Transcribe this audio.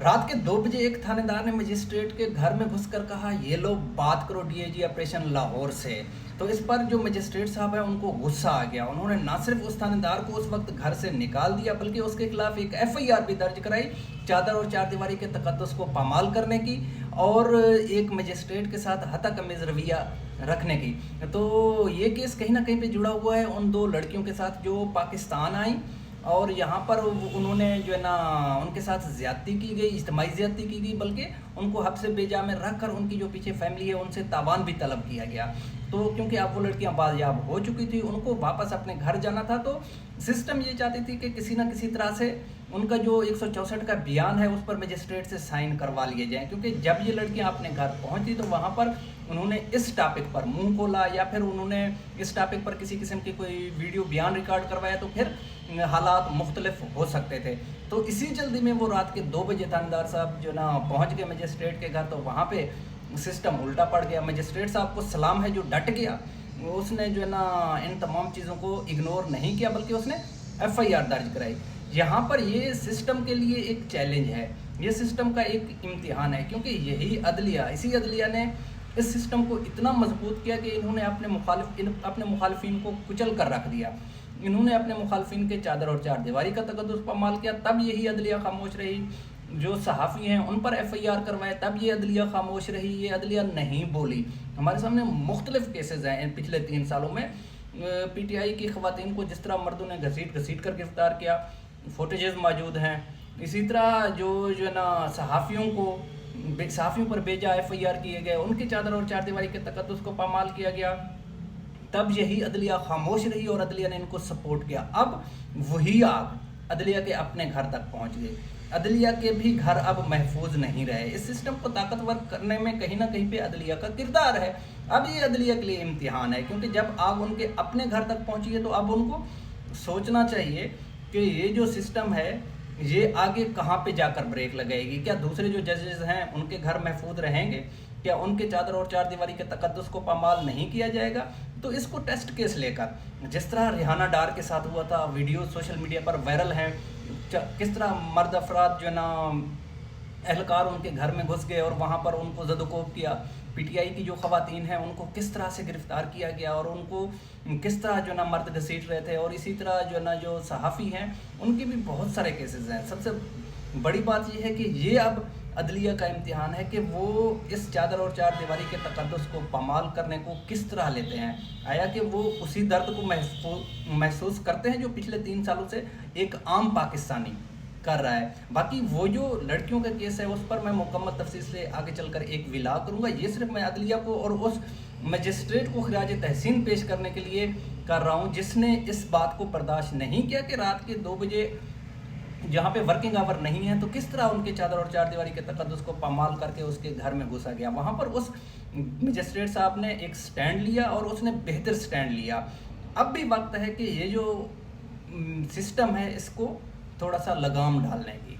रात के 2 बजे एक थानेदार ने मजिस्ट्रेट के घर में घुसकर कहा, ये लो बात करो डीआईजी ऑपरेशन लाहौर से। तो इस पर जो मजिस्ट्रेट साहब है उनको गुस्सा आ गया। उन्होंने ना सिर्फ उस थानेदार को उस वक्त घर से निकाल दिया बल्कि उसके खिलाफ एक एफआईआर भी दर्ज कराई, चादर और चारदीवारी के तकद्दुस को पामाल करने की और एक मजिस्ट्रेट के साथ हतकमीज रवैया रखने की। तो ये केस कहीं ना कहीं पे जुड़ा हुआ है उन दो लड़कियों के साथ जो पाकिस्तान आई और यहाँ पर उन्होंने जो है ना उनके साथ ज़्यादती की गई, इज्तिमाई ज़्यादती की गई, बल्कि उनको हब्स बेजा में रख कर उनकी जो पीछे फैमिली है उनसे तावान भी तलब किया गया। तो क्योंकि अब वो लड़कियां बाजियाब हो चुकी थी, उनको वापस अपने घर जाना था, तो सिस्टम ये चाहती थी कि किसी ना किसी तरह से उनका जो 164 का बयान है उस पर मजिस्ट्रेट से साइन करवा लिए जाएं। क्योंकि जब ये लड़कियां अपने घर पहुंची तो वहाँ पर उन्होंने इस टॉपिक पर मुंह खोला या फिर उन्होंने इस टॉपिक पर किसी किस्म की कोई वीडियो बयान रिकॉर्ड करवाया तो फिर हालात मुख्तलिफ हो सकते थे। तो इसी जल्दी में वो रात के 2 बजे थानेदार साहब जो ना पहुँच गए मजिस्ट्रेट के घर। तो वहाँ पे सिस्टम उल्टा पड़ गया। मजिस्ट्रेट साहब को सलाम है जो डट गया, उसने जो है ना इन तमाम चीज़ों को इग्नोर नहीं किया बल्कि उसने एफआईआर दर्ज कराई। यहाँ पर ये सिस्टम के लिए एक चैलेंज है, ये सिस्टम का एक इम्तिहान है, क्योंकि यही अदलिया, इसी अदलिया ने इस सिस्टम को इतना मजबूत किया कि इन्होंने अपने मुखालिफिन को कुचल कर रख दिया। इन्होंने अपने मुखालिफिन के चादर और चारदीवारी का तकद्दुस पामाल किया, तब यही अदलिया खामोश रही। जो सहाफ़ी हैं उन पर एफआईआर करवाए, तब ये अदलिया खामोश रही, ये अदलिया नहीं बोली। हमारे सामने मुख्तलिफ केसेस हैं इन पिछले 3 सालों में। पीटीआई की ख़वातीन को जिस तरह मर्दों ने घसीट घसीट कर गिरफ्तार किया, फुटेजेस मौजूद हैं। इसी तरह जो है ना सहाफ़ियों पर बेजा एफआईआर किए गए, उनकी चादर और चारदीवारी के तकद्दुस को पामाल किया गया, तब यही अदलिया खामोश रही और अदलिया ने इनको सपोर्ट किया। अब वही आग अदलिया के अपने घर तक पहुंच गई। अदलिया के भी घर अब महफूज नहीं रहे। इस सिस्टम को ताकतवर करने में कहीं ना कहीं पे अदलिया का किरदार है। अब ये अदलिया के लिए इम्तिहान है, क्योंकि जब आग उनके अपने घर तक पहुंची है तो अब उनको सोचना चाहिए कि ये जो सिस्टम है ये आगे कहाँ पे जाकर ब्रेक लगाएगी। क्या दूसरे जो जजेस हैं उनके घर महफूज रहेंगे? क्या उनके चादर और चारदीवारी के तकद्दुस को पामाल नहीं किया जाएगा? तो इसको टेस्ट केस लेकर, जिस तरह रिहाना डार के साथ हुआ था, वीडियो सोशल मीडिया पर वायरल हैं, किस तरह मर्द अफराद जो है ना एहलकार उनके घर में घुस गए और वहाँ पर उनको ज़दोकोब किया। पीटीआई की जो ख़वातीन हैं उनको किस तरह से गिरफ़्तार किया गया और उनको किस तरह जो ना मर्द घसीट रहे थे। और इसी तरह जो ना जो सहाफ़ी हैं उनके भी बहुत सारे केसेस हैं। सबसे बड़ी बात यह है कि ये अब अदलिया का इम्तिहान है कि वो इस चादर और चारदीवारी के तकद्दुस को पामाल करने को किस तरह लेते हैं। आया कि वो उसी दर्द को महसूस करते हैं जो पिछले 3 सालों से एक आम पाकिस्तानी कर रहा है। बाकी वो जो लड़कियों का केस है उस पर मैं मुकम्मल तफसील से आगे चलकर एक विला करूँगा। ये सिर्फ मैं अदलिया को और उस मजिस्ट्रेट को खिराज तहसीन पेश करने के लिए कर रहा हूँ जिसने इस बात को बर्दाश्त नहीं किया कि रात के 2 बजे जहाँ पे वर्किंग आवर नहीं है तो किस तरह उनके चादर और चारदीवारी के तकद्दुस को पामाल करके उसके घर में घुसा गया। वहाँ पर उस मजिस्ट्रेट साहब ने एक स्टैंड लिया और उसने बेहतर स्टैंड लिया। अब भी वक्त है कि ये जो सिस्टम है इसको थोड़ा सा लगाम डालने की।